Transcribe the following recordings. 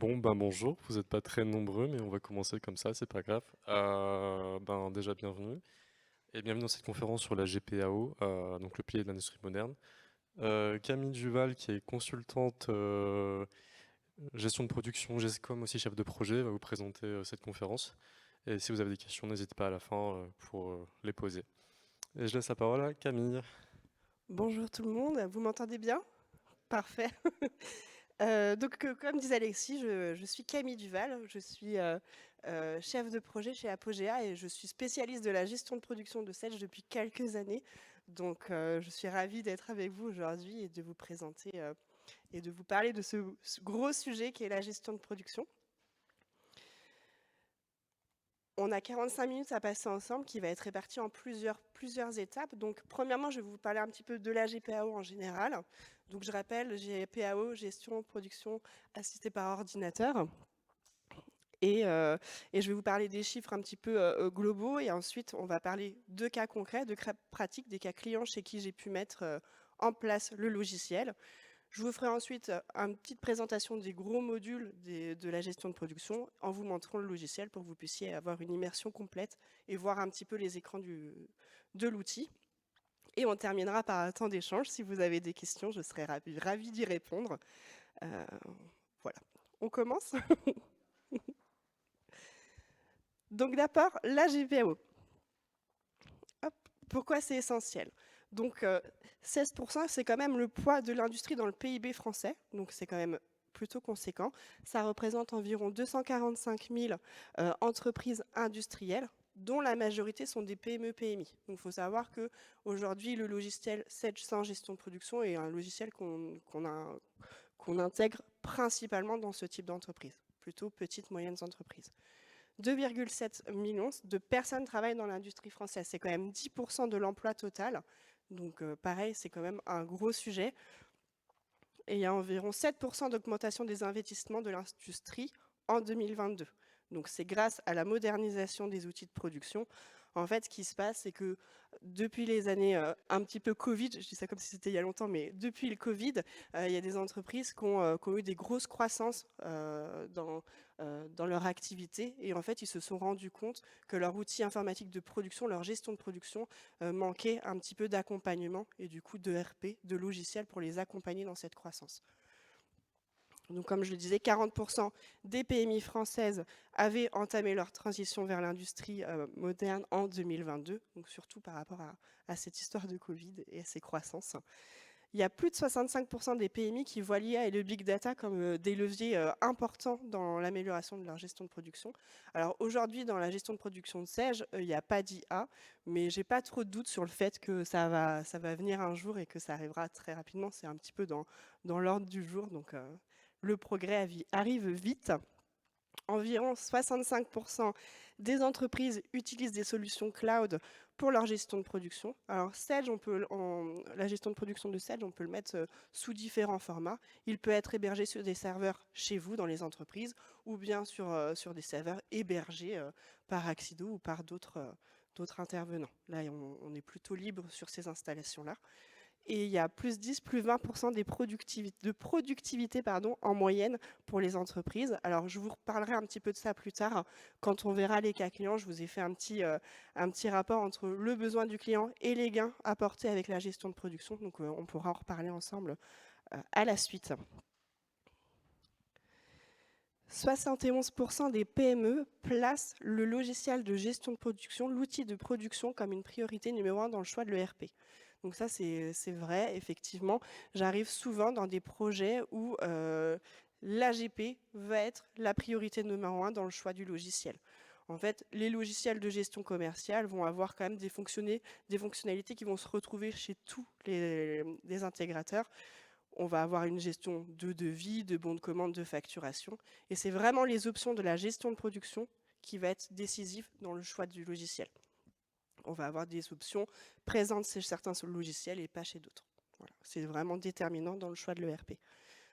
Bonjour, vous n'êtes pas très nombreux, mais on va commencer comme ça, c'est pas grave. Déjà bienvenue, et bienvenue dans cette conférence sur la GPAO, donc le pilier de l'industrie moderne. Camille Duval, qui est consultante gestion de production, GESCOM aussi chef de projet, va vous présenter cette conférence. Et si vous avez des questions, n'hésitez pas à la fin pour les poser. Et je laisse la parole à Camille. Bonjour tout le monde, vous m'entendez bien? Parfait. Comme disait Alexis, je suis Camille Duval, je suis chef de projet chez Apogea et je suis spécialiste de la gestion de production de Sedge depuis quelques années. Je suis ravie d'être avec vous aujourd'hui et de vous présenter et de vous parler de ce gros sujet qui est la gestion de production. On a 45 minutes à passer ensemble qui va être réparti en plusieurs étapes. Donc, premièrement, je vais vous parler un petit peu de la GPAO en général. Donc, je rappelle, GPAO, gestion, production assistée par ordinateur. Et je vais vous parler des chiffres un petit peu globaux. Et ensuite, on va parler de cas concrets, de cas pratiques, des cas clients chez qui j'ai pu mettre en place le logiciel. Je vous ferai ensuite une petite présentation des gros modules de la gestion de production en vous montrant le logiciel pour que vous puissiez avoir une immersion complète et voir un petit peu les écrans de l'outil. Et on terminera par un temps d'échange. Si vous avez des questions, je serai ravie d'y répondre. Euh, voilà, on commence. Donc d'abord, la GPO. Hop, pourquoi c'est essentiel? Donc 16%, c'est quand même le poids de l'industrie dans le PIB français, donc c'est quand même plutôt conséquent. Ça représente environ 245 000 entreprises industrielles, dont la majorité sont des PME-PMI. Donc il faut savoir qu'aujourd'hui, le logiciel Sedge sans gestion de production est un logiciel qu'on intègre principalement dans ce type d'entreprise, plutôt petites, moyennes entreprises. 2,7 millions de personnes travaillent dans l'industrie française. C'est quand même 10% de l'emploi total. Donc pareil, c'est quand même un gros sujet. Et il y a environ 7% d'augmentation des investissements de l'industrie en 2022. Donc c'est grâce à la modernisation des outils de production. En fait, ce qui se passe, c'est que depuis les années un petit peu Covid, je dis ça comme si c'était il y a longtemps, mais depuis le Covid, il y a des entreprises qui ont eu des grosses croissances dans leur activité. Et en fait, ils se sont rendus compte que leur outil informatique de production, leur gestion de production, manquait un petit peu d'accompagnement et du coup de RP, de logiciels pour les accompagner dans cette croissance. Donc, comme je le disais, 40% des PMI françaises avaient entamé leur transition vers l'industrie moderne en 2022, donc surtout par rapport à cette histoire de Covid et à ces croissances. Il y a plus de 65% des PMI qui voient l'IA et le big data comme des leviers importants dans l'amélioration de leur gestion de production. Alors aujourd'hui, dans la gestion de production de Sage, il n'y a pas d'IA, mais j'ai pas trop de doute sur le fait que ça va venir un jour et que ça arrivera très rapidement. C'est un petit peu dans l'ordre du jour, donc le progrès arrive vite. Environ 65% des entreprises utilisent des solutions cloud pour leur gestion de production. Alors, Sage, la gestion de production de Sage, on peut le mettre sous différents formats. Il peut être hébergé sur des serveurs chez vous, dans les entreprises, ou bien sur des serveurs hébergés par Axido ou par d'autres intervenants. Là, on est plutôt libre sur ces installations-là. Et il y a plus 10, plus 20% de productivité en moyenne pour les entreprises. Alors, je vous reparlerai un petit peu de ça plus tard. Quand on verra les cas clients, je vous ai fait un petit rapport entre le besoin du client et les gains apportés avec la gestion de production. Donc, on pourra en reparler ensemble à la suite. 71% des PME placent le logiciel de gestion de production, l'outil de production, comme une priorité numéro 1 dans le choix de l'ERP. Donc ça, c'est vrai, effectivement. J'arrive souvent dans des projets où l'AGP va être la priorité numéro 1 dans le choix du logiciel. En fait, les logiciels de gestion commerciale vont avoir quand même des fonctionnalités qui vont se retrouver chez tous les intégrateurs. On va avoir une gestion de devis, de bons de commande, de facturation. Et c'est vraiment les options de la gestion de production qui va être décisif dans le choix du logiciel. On va avoir des options présentes chez certains logiciels et pas chez d'autres. Voilà. C'est vraiment déterminant dans le choix de l'ERP.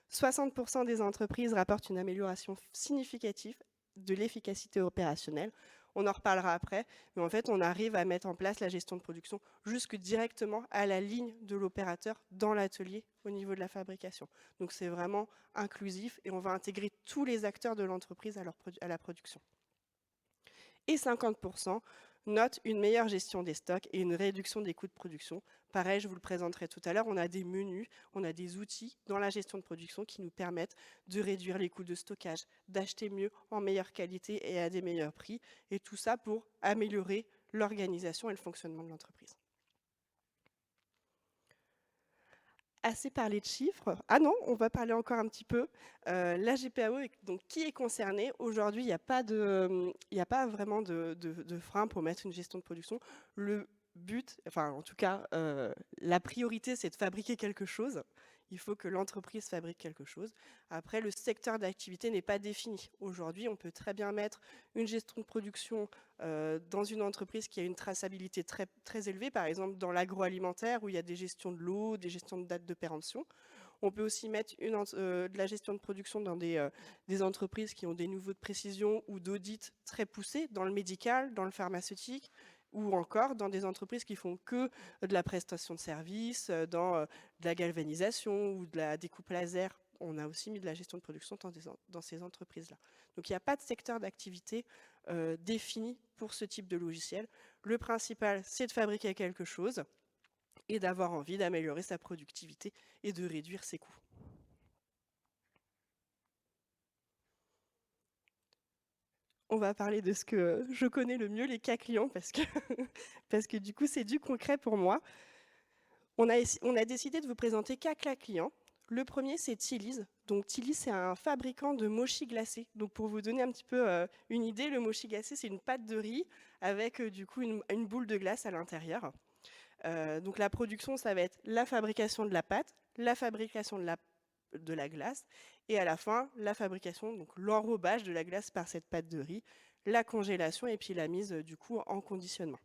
60% des entreprises rapportent une amélioration significative de l'efficacité opérationnelle. On en reparlera après, mais en fait, on arrive à mettre en place la gestion de production jusque directement à la ligne de l'opérateur dans l'atelier au niveau de la fabrication. Donc c'est vraiment inclusif et on va intégrer tous les acteurs de l'entreprise à la production. Et 50% notent une meilleure gestion des stocks et une réduction des coûts de production. Pareil, je vous le présenterai tout à l'heure, on a des menus, on a des outils dans la gestion de production qui nous permettent de réduire les coûts de stockage, d'acheter mieux, en meilleure qualité et à des meilleurs prix, et tout ça pour améliorer l'organisation et le fonctionnement de l'entreprise. Assez parlé de chiffres. Ah non, on va parler encore un petit peu. La GPAO, donc, qui est concernée? Aujourd'hui, il n'y a pas vraiment de frein pour mettre une gestion de production. Le but, enfin en tout cas, la priorité, c'est de fabriquer quelque chose. Il faut que l'entreprise fabrique quelque chose. Après, le secteur d'activité n'est pas défini. Aujourd'hui, on peut très bien mettre une gestion de production dans une entreprise qui a une traçabilité très, très élevée, par exemple dans l'agroalimentaire où il y a des gestions de l'eau, des gestions de date de péremption. On peut aussi mettre de la gestion de production dans des entreprises qui ont des niveaux de précision ou d'audit très poussés, dans le médical, dans le pharmaceutique, ou encore dans des entreprises qui font que de la prestation de services, dans de la galvanisation ou de la découpe laser. On a aussi mis de la gestion de production dans ces entreprises-là. Donc il n'y a pas de secteur d'activité défini pour ce type de logiciel. Le principal, c'est de fabriquer quelque chose et d'avoir envie d'améliorer sa productivité et de réduire ses coûts. On va parler de ce que je connais le mieux, les cas clients, parce que du coup, c'est du concret pour moi. On a décidé de vous présenter 4 cas clients. Le premier, c'est Tilly's. Donc Tilly's, c'est un fabricant de mochi glacé. Donc pour vous donner un petit peu une idée, le mochi glacé, c'est une pâte de riz avec du coup une boule de glace à l'intérieur. Donc la production, ça va être la fabrication de la pâte, la fabrication de la glace, et à la fin, la fabrication, donc l'enrobage de la glace par cette pâte de riz, la congélation et puis la mise du coup en conditionnement.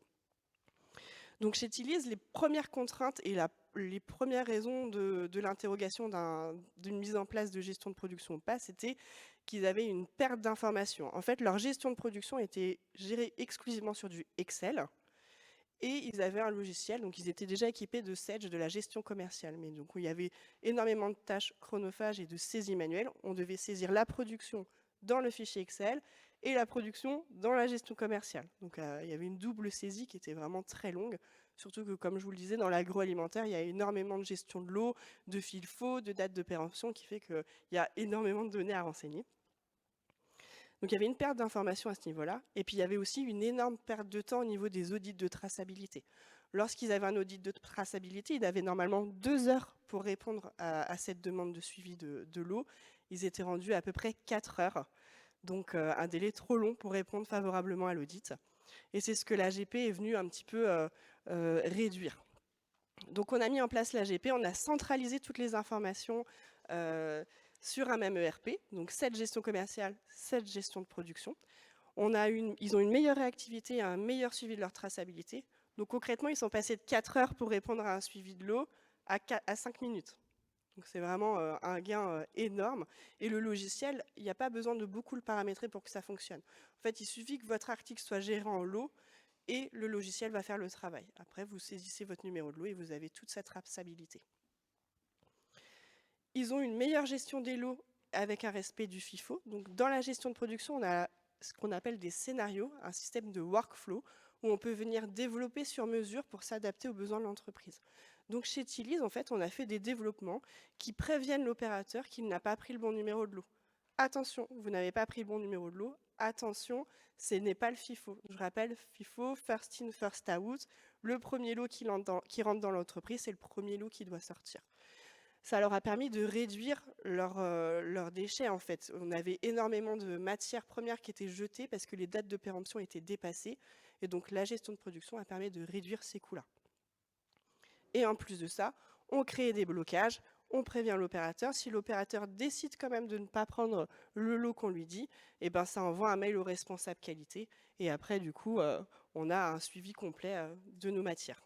Donc chez Tilly's, les premières contraintes et les premières raisons de l'interrogation d'une mise en place de gestion de production ou pas, c'était qu'ils avaient une perte d'information. En fait, leur gestion de production était gérée exclusivement sur du Excel. Et ils avaient un logiciel, donc ils étaient déjà équipés de Sage, de la gestion commerciale. Mais donc il y avait énormément de tâches chronophages et de saisies manuelles. On devait saisir la production dans le fichier Excel et la production dans la gestion commerciale. Donc il y avait une double saisie qui était vraiment très longue. Surtout que, comme je vous le disais, dans l'agroalimentaire, il y a énormément de gestion de l'eau, de fil faux, de dates de péremption, qui fait qu'il y a énormément de données à renseigner. Donc il y avait une perte d'informations à ce niveau-là, et puis il y avait aussi une énorme perte de temps au niveau des audits de traçabilité. Lorsqu'ils avaient un audit de traçabilité, ils avaient normalement 2 heures pour répondre à cette demande de suivi de l'eau. Ils étaient rendus à peu près 4 heures, donc un délai trop long pour répondre favorablement à l'audit. Et c'est ce que l'AGP est venu un petit peu réduire. Donc on a mis en place l'AGP, on a centralisé toutes les informations sur un même ERP, donc cette gestion commerciale, cette gestion de production. Ils ont une meilleure réactivité et un meilleur suivi de leur traçabilité. Donc concrètement, ils sont passés de 4 heures pour répondre à un suivi de l'eau à 5 minutes. Donc c'est vraiment un gain énorme. Et le logiciel, il n'y a pas besoin de beaucoup le paramétrer pour que ça fonctionne. En fait, il suffit que votre article soit géré en lot et le logiciel va faire le travail. Après, vous saisissez votre numéro de lot et vous avez toute cette traçabilité. Ils ont une meilleure gestion des lots avec un respect du FIFO. Donc, dans la gestion de production, on a ce qu'on appelle des scénarios, un système de workflow où on peut venir développer sur mesure pour s'adapter aux besoins de l'entreprise. Donc, chez Tilly's, en fait, on a fait des développements qui préviennent l'opérateur qu'il n'a pas pris le bon numéro de lot. Attention, vous n'avez pas pris le bon numéro de lot. Attention, ce n'est pas le FIFO. Je rappelle, FIFO, first in, first out. Le premier lot qui rentre dans l'entreprise, c'est le premier lot qui doit sortir. Ça leur a permis de réduire leurs déchets, en fait. On avait énormément de matières premières qui étaient jetées parce que les dates de péremption étaient dépassées. Et donc, la gestion de production a permis de réduire ces coûts-là. Et en plus de ça, on crée des blocages, on prévient l'opérateur. Si l'opérateur décide quand même de ne pas prendre le lot qu'on lui dit, eh ben, ça envoie un mail au responsable qualité. Et après, du coup, on a un suivi complet de nos matières.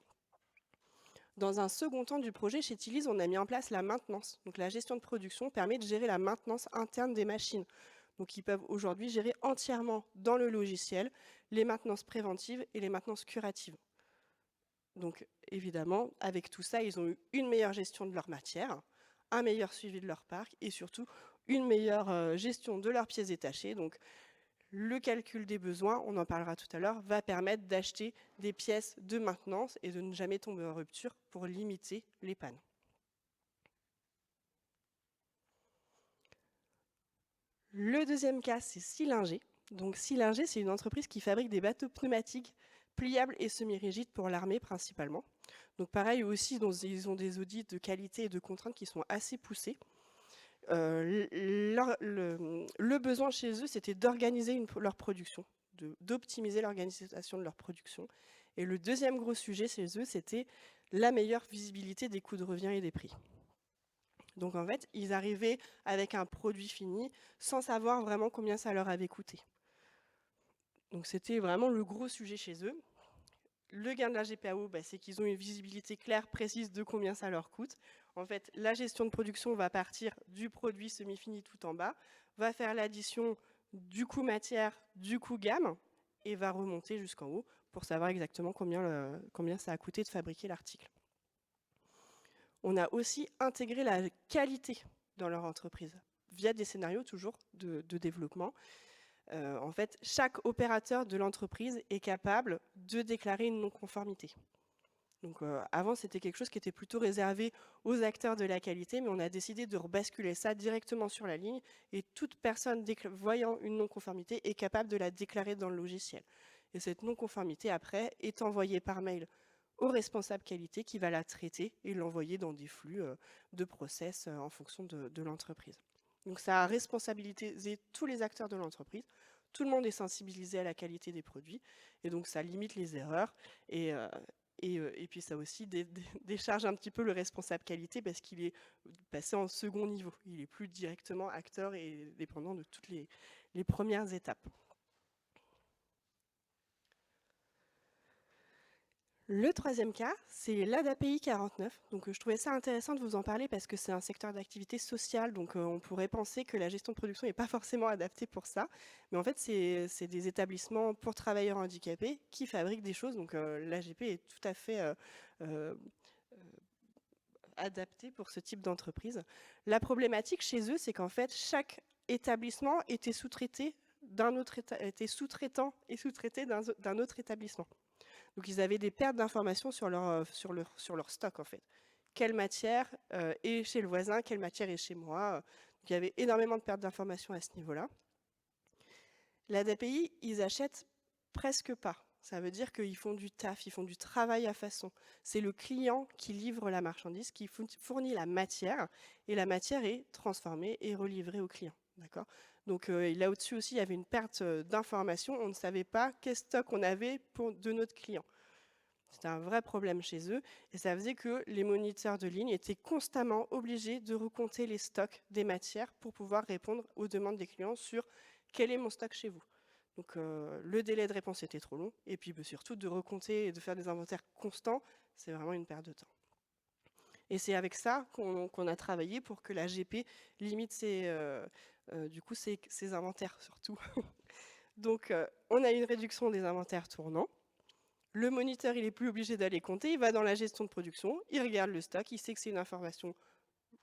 Dans un second temps du projet, chez Tilly's, on a mis en place la maintenance. Donc la gestion de production permet de gérer la maintenance interne des machines. Donc ils peuvent aujourd'hui gérer entièrement dans le logiciel les maintenances préventives et les maintenances curatives. Donc évidemment, avec tout ça, ils ont eu une meilleure gestion de leur matière, un meilleur suivi de leur parc et surtout une meilleure gestion de leurs pièces détachées. Donc le calcul des besoins, on en parlera tout à l'heure, va permettre d'acheter des pièces de maintenance et de ne jamais tomber en rupture pour limiter les pannes. Le deuxième cas, c'est Sillinger. Donc Sillinger, c'est une entreprise qui fabrique des bateaux pneumatiques pliables et semi-rigides pour l'armée principalement. Donc pareil aussi, ils ont des audits de qualité et de contraintes qui sont assez poussés. Le besoin chez eux, c'était d'organiser leur production, d'optimiser l'organisation de leur production. Et le deuxième gros sujet chez eux, c'était la meilleure visibilité des coûts de revient et des prix. Donc en fait, ils arrivaient avec un produit fini sans savoir vraiment combien ça leur avait coûté. Donc c'était vraiment le gros sujet chez eux. Le gain de la GPAO, c'est qu'ils ont une visibilité claire, précise de combien ça leur coûte. En fait, la gestion de production va partir du produit semi-fini tout en bas, va faire l'addition du coût matière, du coût gamme, et va remonter jusqu'en haut pour savoir exactement combien ça a coûté de fabriquer l'article. On a aussi intégré la qualité dans leur entreprise, via des scénarios toujours de développement. En fait, chaque opérateur de l'entreprise est capable de déclarer une non-conformité. Donc, avant, c'était quelque chose qui était plutôt réservé aux acteurs de la qualité, mais on a décidé de rebasculer ça directement sur la ligne, et toute personne voyant une non-conformité est capable de la déclarer dans le logiciel. Et cette non-conformité, après, est envoyée par mail au responsable qualité qui va la traiter et l'envoyer dans des flux de process en fonction de l'entreprise. Donc ça a responsabilisé tous les acteurs de l'entreprise. Tout le monde est sensibilisé à la qualité des produits et donc ça limite les erreurs et puis ça aussi décharge un petit peu le responsable qualité parce qu'il est passé en second niveau. Il est plus directement acteur et dépendant de toutes les premières étapes. Le troisième cas, c'est l'ADAPI 49. Donc, je trouvais ça intéressant de vous en parler parce que c'est un secteur d'activité sociale. Donc, on pourrait penser que la gestion de production n'est pas forcément adaptée pour ça. Mais en fait, c'est des établissements pour travailleurs handicapés qui fabriquent des choses. Donc, l'AGP est tout à fait adapté pour ce type d'entreprise. La problématique chez eux, c'est qu'en fait, chaque établissement était sous-traité était sous-traitant et sous-traité d'un autre établissement. Donc ils avaient des pertes d'informations sur leur stock en fait. Quelle matière est chez le voisin, quelle matière est chez moi. Donc, il y avait énormément de pertes d'informations à ce niveau-là. L'ADAPI, ils achètent presque pas. Ça veut dire qu'ils font du taf, ils font du travail à façon. C'est le client qui livre la marchandise, qui fournit la matière, et la matière est transformée et relivrée au client. D'accord ? Donc là au-dessus aussi, il y avait une perte d'informations. On ne savait pas quel stock on avait de notre client. C'était un vrai problème chez eux. Et ça faisait que les moniteurs de ligne étaient constamment obligés de recompter les stocks des matières pour pouvoir répondre aux demandes des clients sur quel est mon stock chez vous. Donc le délai de réponse était trop long. Et puis surtout de recompter et de faire des inventaires constants, c'est vraiment une perte de temps. Et c'est avec ça qu'on a travaillé pour que la GP limite ses inventaires surtout. Donc on a une réduction des inventaires tournants. Le moniteur, il n'est plus obligé d'aller compter, il va dans la gestion de production, il regarde le stock, il sait que c'est une information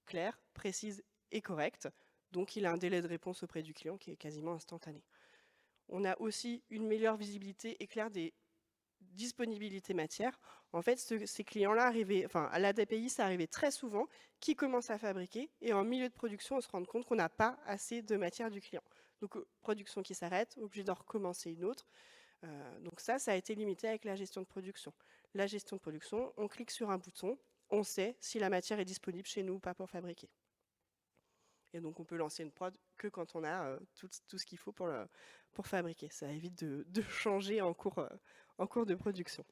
claire, précise et correcte. Donc il a un délai de réponse auprès du client qui est quasiment instantané. On a aussi une meilleure visibilité et claire des disponibilités matières. En fait, ces clients-là arrivaient, à l'ADAPI, ça arrivait très souvent, qui commencent à fabriquer et en milieu de production, on se rend compte qu'on n'a pas assez de matière du client. Donc, production qui s'arrête, obligé d'en recommencer une autre. Donc ça a été limité avec la gestion de production. La gestion de production, on clique sur un bouton, on sait si la matière est disponible chez nous ou pas pour fabriquer. Et donc on peut lancer une prod que quand on a tout ce qu'il faut pour fabriquer. Ça évite de changer en cours de production.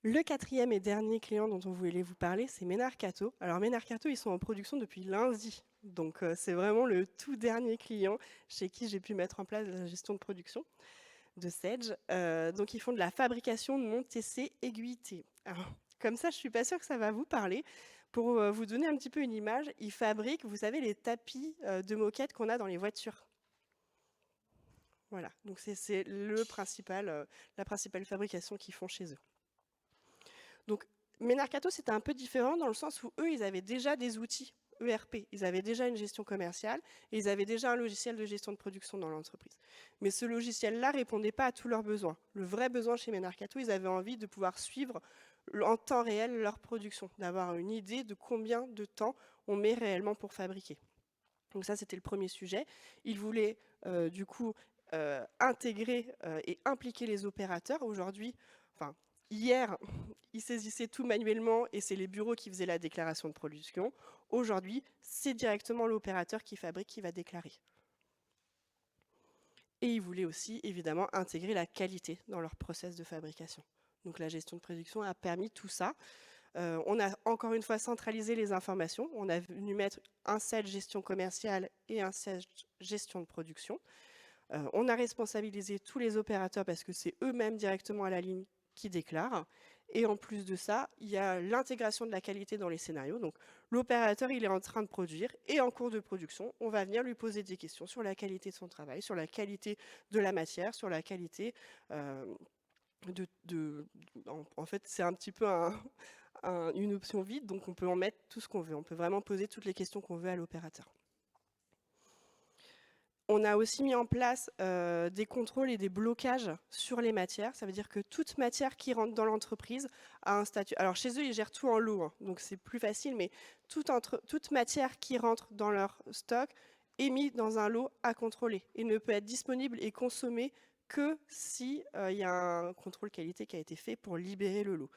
Le quatrième et dernier client dont on voulait vous parler, c'est Ménard Cato. Alors Ménard Cato, ils sont en production depuis lundi. Donc c'est vraiment le tout dernier client chez qui j'ai pu mettre en place la gestion de production de Sedge. Donc ils font de la fabrication de Montessé aiguilleté. Alors, comme ça, je ne suis pas sûre que ça va vous parler. Pour vous donner un petit peu une image, ils fabriquent, vous savez, les tapis de moquette qu'on a dans les voitures. Voilà, donc c'est la principale fabrication qu'ils font chez eux. Donc Menarcato, c'était un peu différent dans le sens où eux, ils avaient déjà des outils ERP, ils avaient déjà une gestion commerciale et ils avaient déjà un logiciel de gestion de production dans l'entreprise. Mais ce logiciel-là ne répondait pas à tous leurs besoins. Le vrai besoin chez Menarcato, ils avaient envie de pouvoir suivre en temps réel leur production, d'avoir une idée de combien de temps on met réellement pour fabriquer. Donc ça, c'était le premier sujet. Ils voulaient du coup intégrer et impliquer les opérateurs. Aujourd'hui, enfin hier, ils saisissaient tout manuellement et c'est les bureaux qui faisaient la déclaration de production. Aujourd'hui, c'est directement l'opérateur qui fabrique qui va déclarer. Et ils voulaient aussi évidemment intégrer la qualité dans leur process de fabrication. Donc la gestion de production a permis tout ça. On a encore une fois centralisé les informations. On a venu mettre un set gestion commerciale et un set gestion de production. On a responsabilisé tous les opérateurs parce que c'est eux-mêmes directement à la ligne qui déclarent. Et en plus de ça, il y a l'intégration de la qualité dans les scénarios. Donc l'opérateur, il est en train de produire et en cours de production, on va venir lui poser des questions sur la qualité de son travail, sur la qualité de la matière, sur la qualité en fait, c'est un petit peu une option vide, donc on peut en mettre tout ce qu'on veut. On peut vraiment poser toutes les questions qu'on veut à l'opérateur. On a aussi mis en place des contrôles et des blocages sur les matières. Ça veut dire que toute matière qui rentre dans l'entreprise a un statut. Alors chez eux, ils gèrent tout en lot, hein, donc c'est plus facile, mais toute matière qui rentre dans leur stock est mise dans un lot à contrôler et ne peut être disponible et consommée que si il y a un contrôle qualité qui a été fait pour libérer le lot.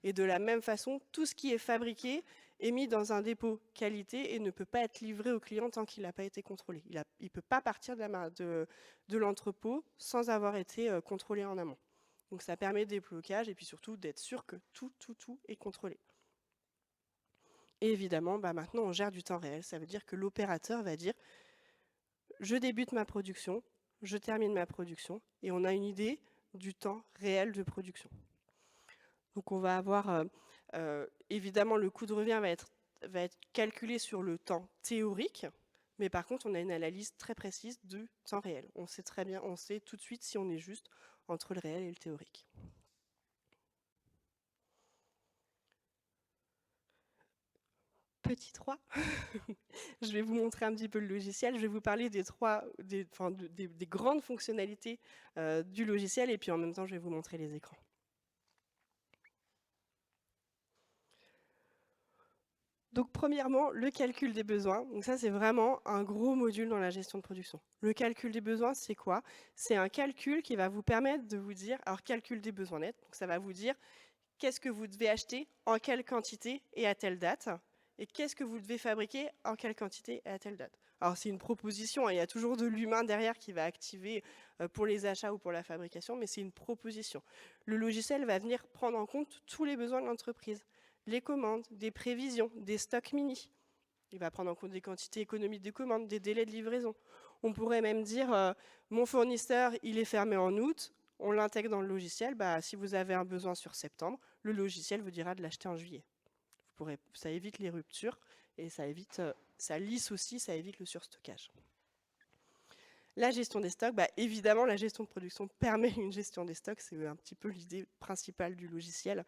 Et de la même façon, tout ce qui est fabriqué est mis dans un dépôt qualité et ne peut pas être livré au client tant qu'il n'a pas été contrôlé. Il ne peut pas partir de l'entrepôt sans avoir été contrôlé en amont. Donc ça permet des blocages et puis surtout d'être sûr que tout est contrôlé. Et évidemment, maintenant on gère du temps réel. Ça veut dire que l'opérateur va dire « je débute ma production, je termine ma production » et on a une idée du temps réel de production. Donc on va avoir, évidemment, le coût de revient va être calculé sur le temps théorique, mais par contre, on a une analyse très précise du temps réel. On sait très bien, on sait tout de suite si on est juste entre le réel et le théorique. Petit 3, je vais vous montrer un petit peu le logiciel. Je vais vous parler des grandes fonctionnalités du logiciel et puis en même temps, je vais vous montrer les écrans. Donc premièrement, le calcul des besoins. Donc ça, c'est vraiment un gros module dans la gestion de production. Le calcul des besoins, c'est quoi? C'est un calcul qui va vous permettre de vous dire, alors calcul des besoins nets, donc ça va vous dire qu'est-ce que vous devez acheter, en quelle quantité et à telle date, et qu'est-ce que vous devez fabriquer, en quelle quantité et à telle date. Alors c'est une proposition, hein, il y a toujours de l'humain derrière qui va activer pour les achats ou pour la fabrication, mais c'est une proposition. Le logiciel va venir prendre en compte tous les besoins de l'entreprise. Les commandes, des prévisions, des stocks mini. Il va prendre en compte des quantités économiques de commandes, des délais de livraison. On pourrait même dire, mon fournisseur, il est fermé en août, on l'intègre dans le logiciel, si vous avez un besoin sur septembre, le logiciel vous dira de l'acheter en juillet. Ça évite les ruptures et ça lisse aussi, ça évite le surstockage. La gestion des stocks, évidemment, la gestion de production permet une gestion des stocks, c'est un petit peu l'idée principale du logiciel.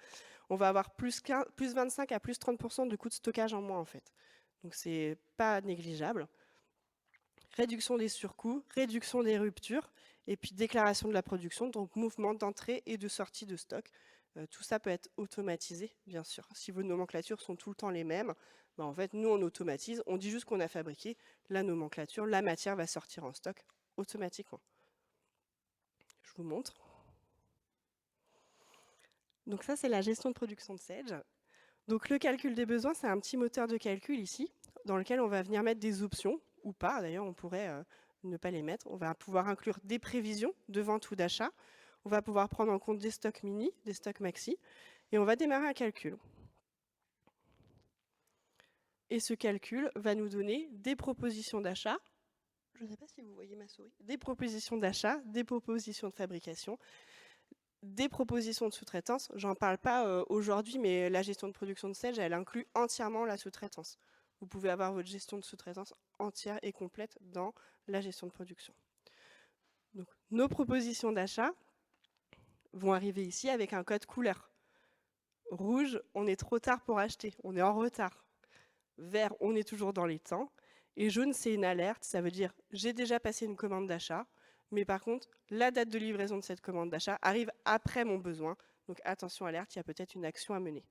On va avoir plus 25 à plus 30% de coûts de stockage en moins, en fait. Donc, c'est pas négligeable. Réduction des surcoûts, réduction des ruptures, et puis déclaration de la production, donc mouvement d'entrée et de sortie de stock. Tout ça peut être automatisé, bien sûr. Si vos nomenclatures sont tout le temps les mêmes, en fait, nous, on automatise, on dit juste qu'on a fabriqué la nomenclature, la matière va sortir en stock automatiquement. Je vous montre. Donc ça, c'est la gestion de production de Sage. Donc le calcul des besoins, c'est un petit moteur de calcul ici, dans lequel on va venir mettre des options, ou pas, d'ailleurs, on pourrait ne pas les mettre. On va pouvoir inclure des prévisions de vente ou d'achat. On va pouvoir prendre en compte des stocks mini, des stocks maxi, et on va démarrer un calcul. Et ce calcul va nous donner des propositions d'achat. Je ne sais pas si vous voyez ma souris. Des propositions d'achat, des propositions de fabrication, des propositions de sous-traitance. J'en parle pas aujourd'hui, mais la gestion de production de Sage, elle inclut entièrement la sous-traitance. Vous pouvez avoir votre gestion de sous-traitance entière et complète dans la gestion de production. Donc, Nos propositions d'achat vont arriver ici avec un code couleur. Rouge, on est trop tard pour acheter, on est en retard. Vert, on est toujours dans les temps. Et jaune, c'est une alerte, ça veut dire j'ai déjà passé une commande d'achat, mais par contre, la date de livraison de cette commande d'achat arrive après mon besoin. Donc attention, alerte, il y a peut-être une action à mener.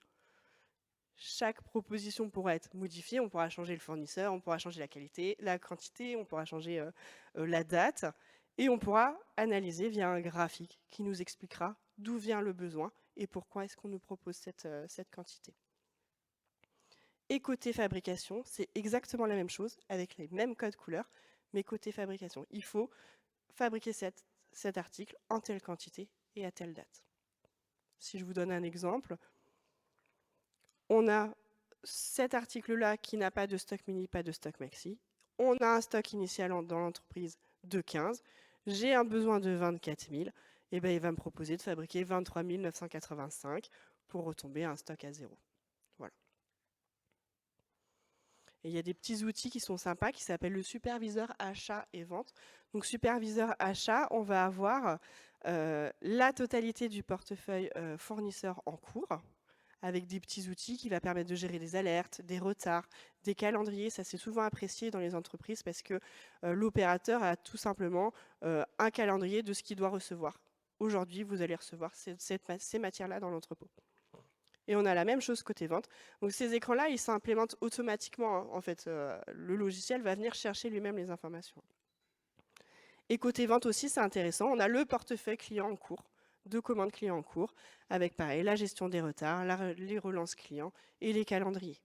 Chaque proposition pourra être modifiée, on pourra changer le fournisseur, on pourra changer la qualité, la quantité, on pourra changer la date, et on pourra analyser via un graphique qui nous expliquera d'où vient le besoin et pourquoi est-ce qu'on nous propose cette quantité. Et côté fabrication, c'est exactement la même chose, avec les mêmes codes couleurs, mais côté fabrication, il faut fabriquer cet article en telle quantité et à telle date. Si je vous donne un exemple, on a cet article-là qui n'a pas de stock mini, pas de stock maxi. On a un stock initial dans l'entreprise de 15. J'ai un besoin de 24 000. Et ben, il va me proposer de fabriquer 23 985 pour retomber à un stock à zéro. Voilà. Et il y a des petits outils qui sont sympas qui s'appellent le superviseur achat et vente. Donc superviseur achat, on va avoir la totalité du portefeuille fournisseur en cours, avec des petits outils qui va permettre de gérer des alertes, des retards, des calendriers. Ça, c'est souvent apprécié dans les entreprises parce que l'opérateur a tout simplement un calendrier de ce qu'il doit recevoir. Aujourd'hui, vous allez recevoir ces matières-là dans l'entrepôt. Et on a la même chose côté vente. Donc ces écrans-là, ils s'implémentent automatiquement. Hein. En fait, le logiciel va venir chercher lui-même les informations. Et côté vente aussi, c'est intéressant. On a le portefeuille client en cours, de commandes clients en cours, avec pareil, la gestion des retards, les relances clients et les calendriers.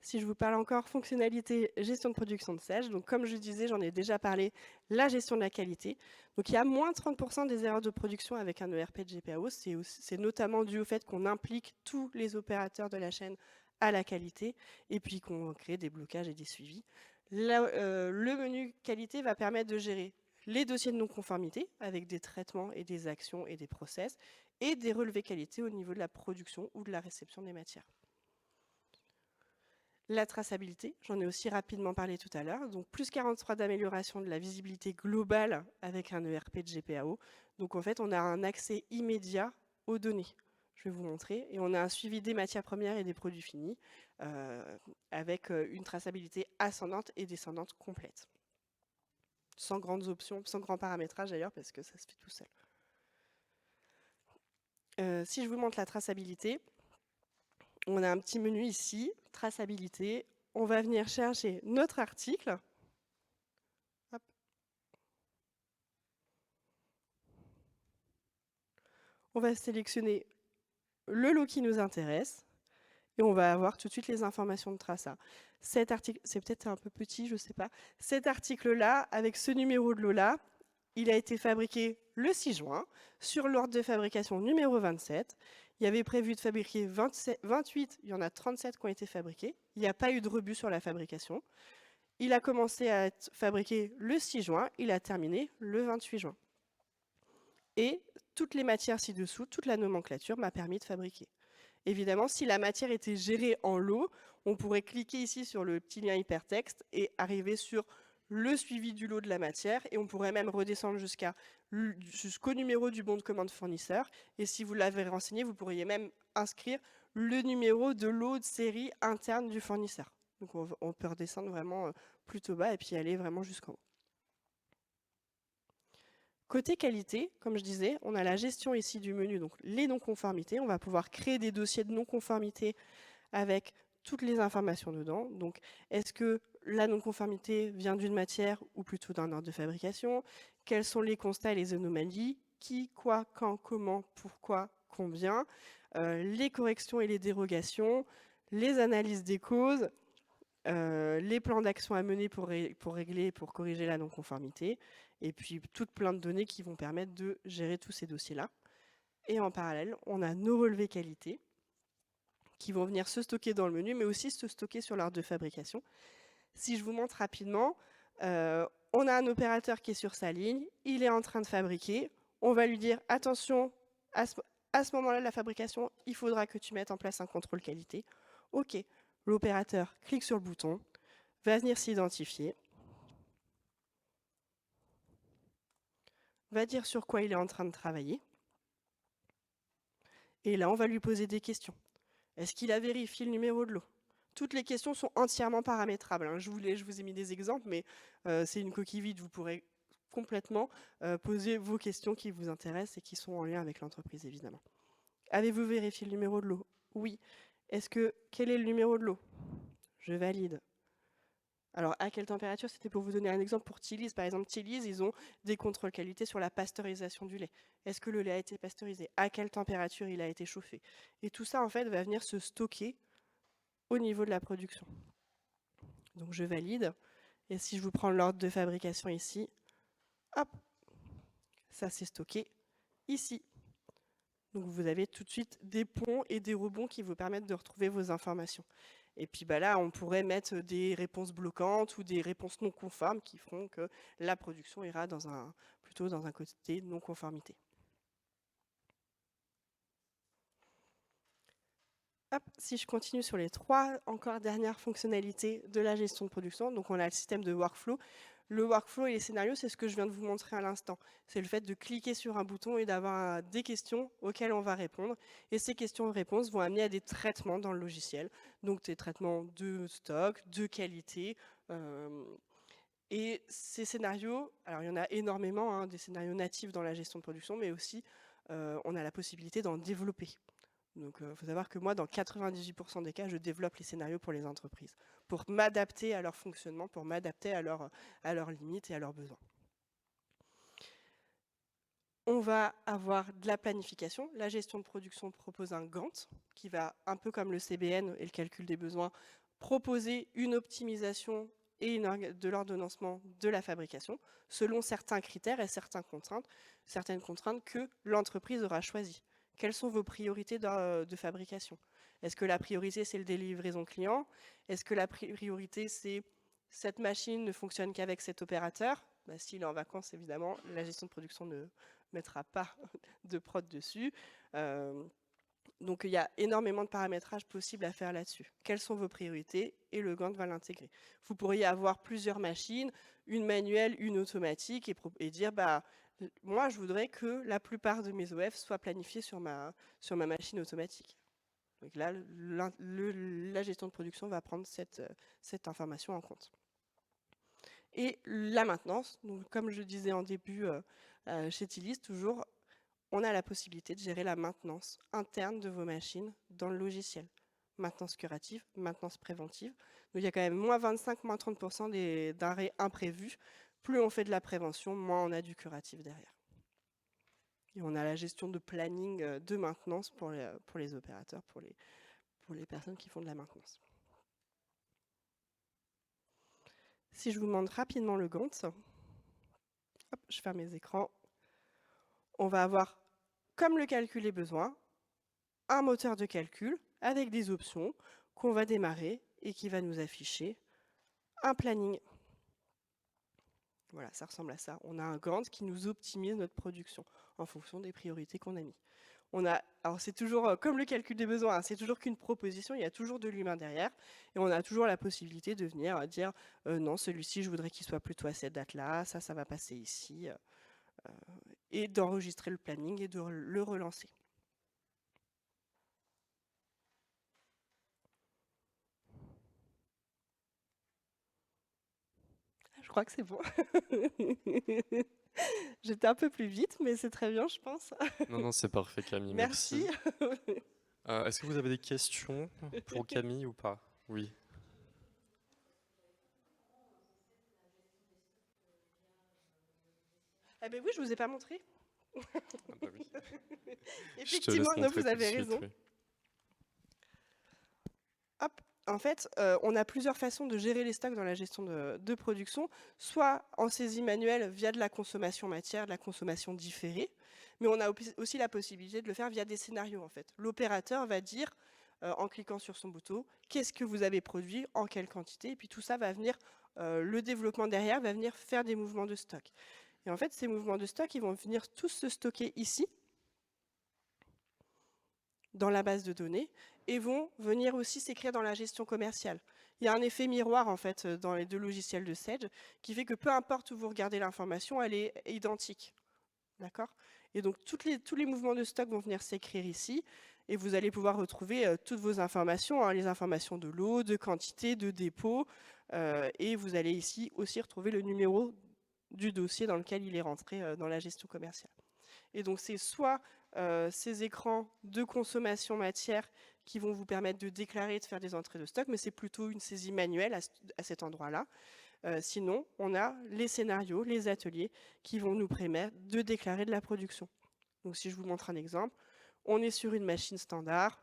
Si je vous parle encore fonctionnalité gestion de production de sèche, donc comme je disais, j'en ai déjà parlé, la gestion de la qualité. Donc il y a moins de 30% des erreurs de production avec un ERP de GPAO. C'est notamment dû au fait qu'on implique tous les opérateurs de la chaîne à la qualité et puis qu'on crée des blocages et des suivis. Le menu qualité va permettre de gérer les dossiers de non-conformité avec des traitements et des actions et des process et des relevés qualité au niveau de la production ou de la réception des matières. La traçabilité, j'en ai aussi rapidement parlé tout à l'heure, donc plus 43 d'amélioration de la visibilité globale avec un ERP de GPAO. Donc en fait, on a un accès immédiat aux données. Je vais vous montrer. Et on a un suivi des matières premières et des produits finis avec une traçabilité ascendante et descendante complète. Sans grandes options, sans grand paramétrage d'ailleurs, parce que ça se fait tout seul. Si je vous montre la traçabilité, on a un petit menu ici, traçabilité. On va venir chercher notre article. Hop. On va sélectionner le lot qui nous intéresse et on va avoir tout de suite les informations de traça. Cet article, c'est peut-être un peu petit, je ne sais pas. Cet article-là, avec ce numéro de lot-là, il a été fabriqué le 6 juin sur l'ordre de fabrication numéro 27. Il y avait prévu de fabriquer 28, il y en a 37 qui ont été fabriqués. Il n'y a pas eu de rebut sur la fabrication. Il a commencé à être fabriqué le 6 juin, il a terminé le 28 juin. Et toutes les matières ci-dessous, toute la nomenclature m'a permis de fabriquer. Évidemment, si la matière était gérée en lot, on pourrait cliquer ici sur le petit lien hypertexte et arriver sur le suivi du lot de la matière, et on pourrait même redescendre jusqu'au numéro du bon de commande fournisseur. Et si vous l'avez renseigné, vous pourriez même inscrire le numéro de lot de série interne du fournisseur. Donc on peut redescendre vraiment plutôt bas et puis aller vraiment jusqu'en haut. Côté qualité, comme je disais, on a la gestion ici du menu, donc les non-conformités. On va pouvoir créer des dossiers de non-conformité avec toutes les informations dedans. Donc, est-ce que la non-conformité vient d'une matière ou plutôt d'un ordre de fabrication? Quels sont les constats et les anomalies? Qui, quoi, quand, comment, pourquoi, combien? Les corrections et les dérogations, les analyses des causes, les plans d'action à mener pour régler, pour corriger la non-conformité, et puis toute plein de données qui vont permettre de gérer tous ces dossiers-là. Et en parallèle, on a nos relevés qualité qui vont venir se stocker dans le menu, mais aussi se stocker sur l'ordre de fabrication. Si je vous montre rapidement, on a un opérateur qui est sur sa ligne, il est en train de fabriquer, on va lui dire attention, À ce moment-là de la fabrication, il faudra que tu mettes en place un contrôle qualité. OK, l'opérateur clique sur le bouton, va venir s'identifier, va dire sur quoi il est en train de travailler. Et là, on va lui poser des questions. Est-ce qu'il a vérifié le numéro de lot? Toutes les questions sont entièrement paramétrables, hein. Je vous ai mis des exemples, mais c'est une coquille vide. Vous pourrez complètement poser vos questions qui vous intéressent et qui sont en lien avec l'entreprise, évidemment. Avez-vous vérifié le numéro de lot? Oui. Quel est le numéro de lot? Je valide. Alors, à quelle température? C'était pour vous donner un exemple pour Tilly's. Par exemple, Tilly's, ils ont des contrôles qualité sur la pasteurisation du lait. Est-ce que le lait a été pasteurisé? À quelle température il a été chauffé? Et tout ça, en fait, va venir se stocker au niveau de la production. Donc, je valide. Et si je vous prends l'ordre de fabrication ici, hop, ça s'est stocké ici. Donc, vous avez tout de suite des ponts et des rebonds qui vous permettent de retrouver vos informations. Et puis là, on pourrait mettre des réponses bloquantes ou des réponses non conformes qui feront que la production ira plutôt dans un côté non-conformité. Si je continue sur les 3 encore dernières fonctionnalités de la gestion de production, donc on a le système de workflow. Le workflow et les scénarios, c'est ce que je viens de vous montrer à l'instant. C'est le fait de cliquer sur un bouton et d'avoir des questions auxquelles on va répondre. Et ces questions-réponses vont amener à des traitements dans le logiciel. Donc des traitements de stock, de qualité. Et ces scénarios, alors il y en a énormément, hein, des scénarios natifs dans la gestion de production, mais aussi on a la possibilité d'en développer. Donc, il faut savoir que moi, dans 98% des cas, je développe les scénarios pour les entreprises, pour m'adapter à leur fonctionnement, pour m'adapter à leurs limites et à leurs besoins. On va avoir de la planification. La gestion de production propose un Gantt, qui va, un peu comme le CBN et le calcul des besoins, proposer une optimisation et de l'ordonnancement de la fabrication, selon certains critères et certaines contraintes que l'entreprise aura choisies. Quelles sont vos priorités de fabrication? Est-ce que la priorité, c'est le délivraison client? Est-ce que la priorité, c'est cette machine ne fonctionne qu'avec cet opérateur? S'il est en vacances, évidemment, la gestion de production ne mettra pas de prod dessus. Donc, il y a énormément de paramétrage possible à faire là-dessus. Quelles sont vos priorités? Et le Gantt va l'intégrer. Vous pourriez avoir plusieurs machines, une manuelle, une automatique, et dire, moi, je voudrais que la plupart de mes OF soient planifiés sur ma machine automatique. Donc là, la gestion de production va prendre cette information en compte. Et la maintenance, donc comme je disais en début chez Tilly's, toujours, on a la possibilité de gérer la maintenance interne de vos machines dans le logiciel. Maintenance curative, maintenance préventive. Donc il y a quand même moins 25, moins 30% d'arrêts imprévus. Plus on fait de la prévention, moins on a du curatif derrière. Et on a la gestion de planning de maintenance pour les opérateurs, pour les personnes qui font de la maintenance. Si je vous montre rapidement le Gantt, hop, je ferme mes écrans. On va avoir, comme le calcul des besoins, un moteur de calcul avec des options qu'on va démarrer et qui va nous afficher un planning. Voilà, ça ressemble à ça. On a un Gantt qui nous optimise notre production en fonction des priorités qu'on a mis. Alors c'est toujours comme le calcul des besoins, hein, c'est toujours qu'une proposition, il y a toujours de l'humain derrière, et on a toujours la possibilité de venir dire non, celui-ci, je voudrais qu'il soit plutôt à cette date-là, ça va passer ici, et d'enregistrer le planning et de le relancer. Je crois que c'est bon. J'étais un peu plus vite, mais c'est très bien, je pense. Non, c'est parfait, Camille, merci. Est-ce que vous avez des questions pour Camille ou pas? Oui. Eh bien oui, je ne vous ai pas montré. Ah bah oui. Effectivement, non, vous avez raison. Oui. Hop. En fait, on a plusieurs façons de gérer les stocks dans la gestion de production, soit en saisie manuelle via de la consommation matière, de la consommation différée, mais on a aussi la possibilité de le faire via des scénarios. En fait, l'opérateur va dire, en cliquant sur son bouton, qu'est-ce que vous avez produit, en quelle quantité, et puis tout ça va venir, le développement derrière va venir faire des mouvements de stock. Et en fait, ces mouvements de stock, ils vont venir tous se stocker ici. dans la base de données et vont venir aussi s'écrire dans la gestion commerciale. Il y a un effet miroir en fait dans les deux logiciels de Sage qui fait que peu importe où vous regardez l'information, elle est identique. D'accord? Et donc tous les mouvements de stock vont venir s'écrire ici et vous allez pouvoir retrouver toutes vos informations, hein, les informations de lot, de quantité, de dépôt, et vous allez ici aussi retrouver le numéro du dossier dans lequel il est rentré dans la gestion commerciale. Et donc c'est soit ces écrans de consommation matière qui vont vous permettre de déclarer et de faire des entrées de stock, mais c'est plutôt une saisie manuelle à cet endroit-là. Sinon, on a les scénarios, les ateliers qui vont nous permettre de déclarer de la production. Donc si je vous montre un exemple, on est sur une machine standard.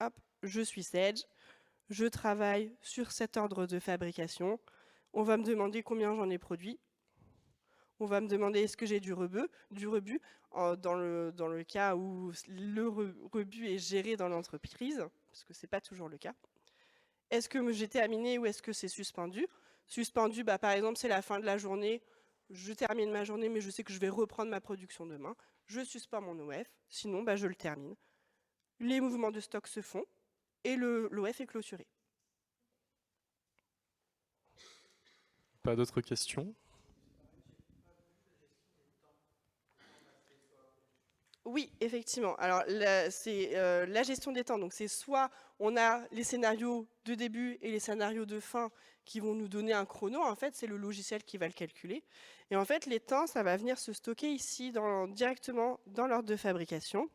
Hop, je suis Sage, je travaille sur cet ordre de fabrication. On va me demander combien j'en ai produit. On va me demander est-ce que j'ai du rebut dans le cas où le rebut est géré dans l'entreprise, parce que ce n'est pas toujours le cas. Est-ce que j'ai terminé ou est-ce que c'est suspendu? Suspendu, bah, par exemple, c'est la fin de la journée. Je termine ma journée, mais je sais que je vais reprendre ma production demain. Je suspends mon OF, sinon bah, je le termine. Les mouvements de stock se font et l'OF est clôturé. Pas d'autres questions? Oui, effectivement. Alors, c'est la gestion des temps. Donc, c'est soit on a les scénarios de début et les scénarios de fin qui vont nous donner un chrono. En fait, c'est le logiciel qui va le calculer. Et en fait, les temps, ça va venir se stocker ici directement dans l'ordre de fabrication.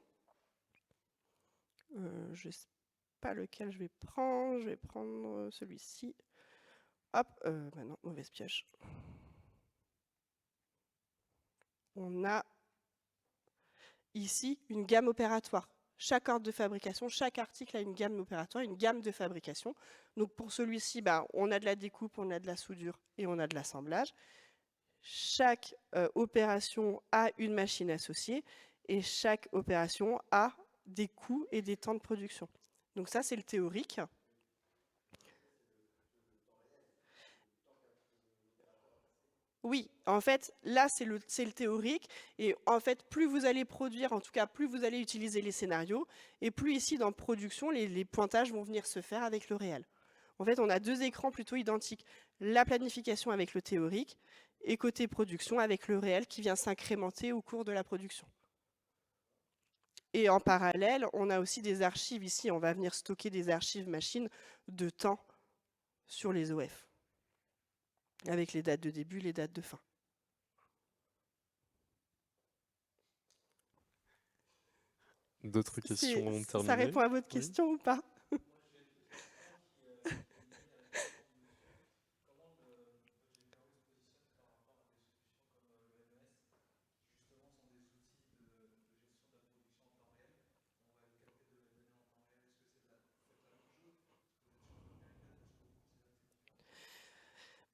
Je ne sais pas lequel je vais prendre. Je vais prendre celui-ci. Hop, bah non, mauvaise pioche. On a ici une gamme opératoire. Chaque ordre de fabrication, chaque article a une gamme opératoire, une gamme de fabrication. Donc pour celui-ci, bah, on a de la découpe, on a de la soudure et on a de l'assemblage. Chaque opération a une machine associée et chaque opération a des coûts et des temps de production. Donc ça, c'est le théorique. Oui, en fait, là, c'est le théorique. Et en fait, plus vous allez produire, en tout cas, plus vous allez utiliser les scénarios, et plus ici, dans production, les pointages vont venir se faire avec le réel. En fait, on a deux écrans plutôt identiques. La planification avec le théorique, et côté production, avec le réel qui vient s'incrémenter au cours de la production. Et en parallèle, on a aussi des archives ici. On va venir stocker des archives machines de temps sur les OF, avec les dates de début, les dates de fin. D'autres questions Ça terminées? répond à votre question ou pas?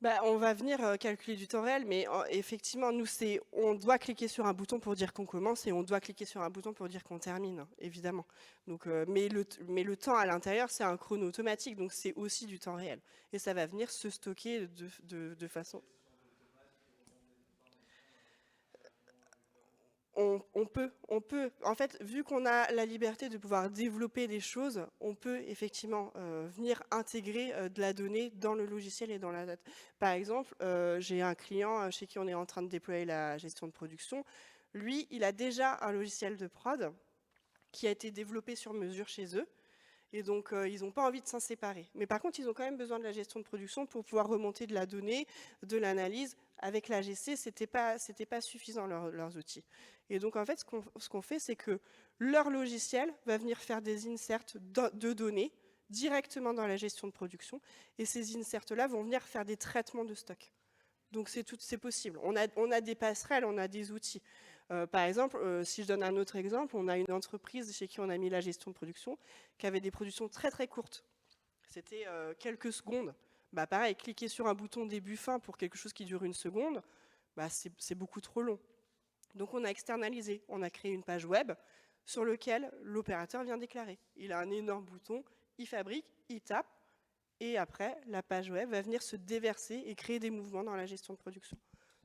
Bah, on va venir calculer du temps réel, mais effectivement, nous, on doit cliquer sur un bouton pour dire qu'on commence et on doit cliquer sur un bouton pour dire qu'on termine, hein, évidemment. Donc, mais le temps à l'intérieur, c'est un chrono automatique, donc c'est aussi du temps réel. Et ça va venir se stocker de façon... On peut. En fait, vu qu'on a la liberté de pouvoir développer des choses, on peut effectivement venir intégrer de la donnée dans le logiciel et dans la date. Par exemple, j'ai un client chez qui on est en train de déployer la gestion de production. Lui, il a déjà un logiciel de prod qui a été développé sur mesure chez eux. Et donc, ils n'ont pas envie de s'en séparer. Mais par contre, ils ont quand même besoin de la gestion de production pour pouvoir remonter de la donnée, de l'analyse. Avec l'AGC, ce n'était pas suffisant, leurs outils. Et donc, en fait, ce qu'on fait, c'est que leur logiciel va venir faire des inserts de données directement dans la gestion de production. Et ces inserts-là vont venir faire des traitements de stock. Donc, c'est possible. On a des passerelles, on a des outils. Par exemple, si je donne un autre exemple, on a une entreprise chez qui on a mis la gestion de production qui avait des productions très très courtes. C'était quelques secondes. Bah, pareil, cliquer sur un bouton début-fin pour quelque chose qui dure une seconde, bah, c'est beaucoup trop long. Donc on a externalisé, on a créé une page web sur laquelle l'opérateur vient déclarer. Il a un énorme bouton, il fabrique, il tape, et après, la page web va venir se déverser et créer des mouvements dans la gestion de production.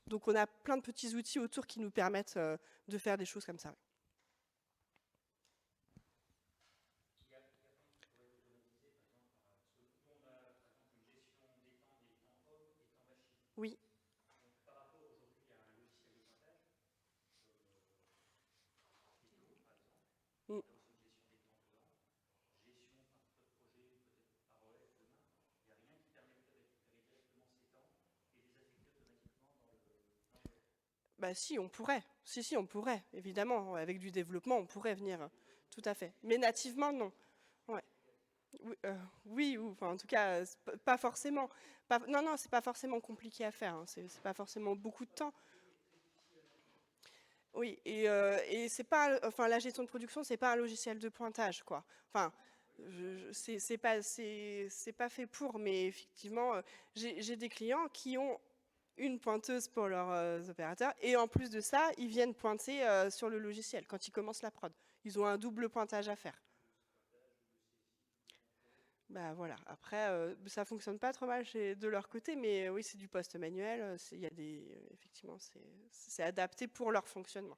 Donc on a plein de petits outils autour qui nous permettent de faire des choses comme ça. Bah si, on pourrait. Si, on pourrait, évidemment. Avec du développement, on pourrait venir. Tout à fait. Mais nativement, non. Ouais. Oui, oui, ou enfin, en tout cas, pas forcément. Non, c'est pas forcément compliqué à faire. Hein. C'est pas forcément beaucoup de temps. Oui, et c'est pas, enfin, la gestion de production, c'est pas un logiciel de pointage, quoi. Enfin, c'est pas fait pour, mais effectivement, j'ai des clients qui ont une pointeuse pour leurs opérateurs, et en plus de ça, ils viennent pointer sur le logiciel quand ils commencent la prod. Ils ont un double pointage à faire. Bah voilà. Après, ça fonctionne pas trop mal de leur côté, mais oui, c'est du poste manuel. Il y a effectivement, c'est adapté pour leur fonctionnement.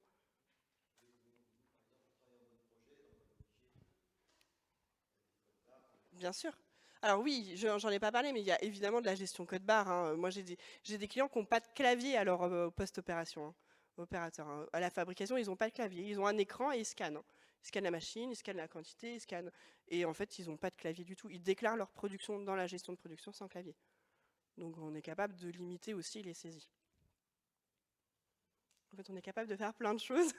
Bien sûr. Alors oui, j'en ai pas parlé, mais il y a évidemment de la gestion code barre. Hein. Moi, j'ai des clients qui n'ont pas de clavier à leur post-opération, hein, opérateur. Hein. À la fabrication, ils n'ont pas de clavier. Ils ont un écran et ils scannent. Hein. Ils scannent la machine, ils scannent la quantité, ils scannent. Et en fait, ils n'ont pas de clavier du tout. Ils déclarent leur production dans la gestion de production sans clavier. Donc on est capable de limiter aussi les saisies. En fait, on est capable de faire plein de choses.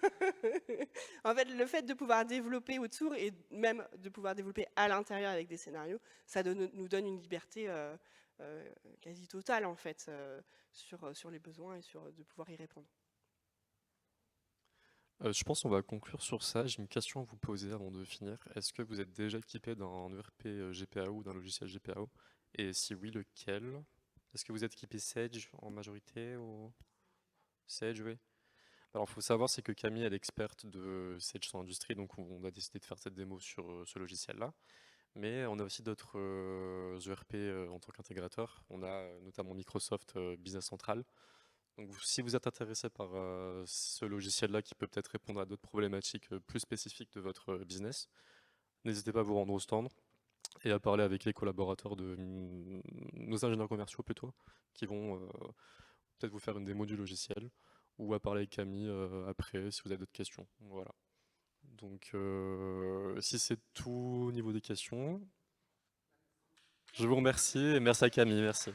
En fait, le fait de pouvoir développer autour et même de pouvoir développer à l'intérieur avec des scénarios, ça nous donne une liberté quasi totale, en fait, sur les besoins et de pouvoir y répondre. Je pense qu'on va conclure sur ça. J'ai une question à vous poser avant de finir. Est-ce que vous êtes déjà équipé d'un ERP GPAO ou d'un logiciel GPAO? Et si oui, lequel? Est-ce que vous êtes équipé Sage en majorité ou Sage, oui. Alors, il faut savoir, c'est que Camille, elle est experte de Sage sans industrie, donc on a décidé de faire cette démo sur ce logiciel-là. Mais on a aussi d'autres ERP en tant qu'intégrateur. On a notamment Microsoft Business Central. Donc, si vous êtes intéressé par ce logiciel-là qui peut peut-être répondre à d'autres problématiques plus spécifiques de votre business, n'hésitez pas à vous rendre au stand et à parler avec les collaborateurs de nos ingénieurs commerciaux plutôt, qui vont peut-être vous faire une démo du logiciel ou à parler avec Camille après si vous avez d'autres questions. Voilà. Donc, si c'est tout au niveau des questions, je vous remercie et merci à Camille. Merci.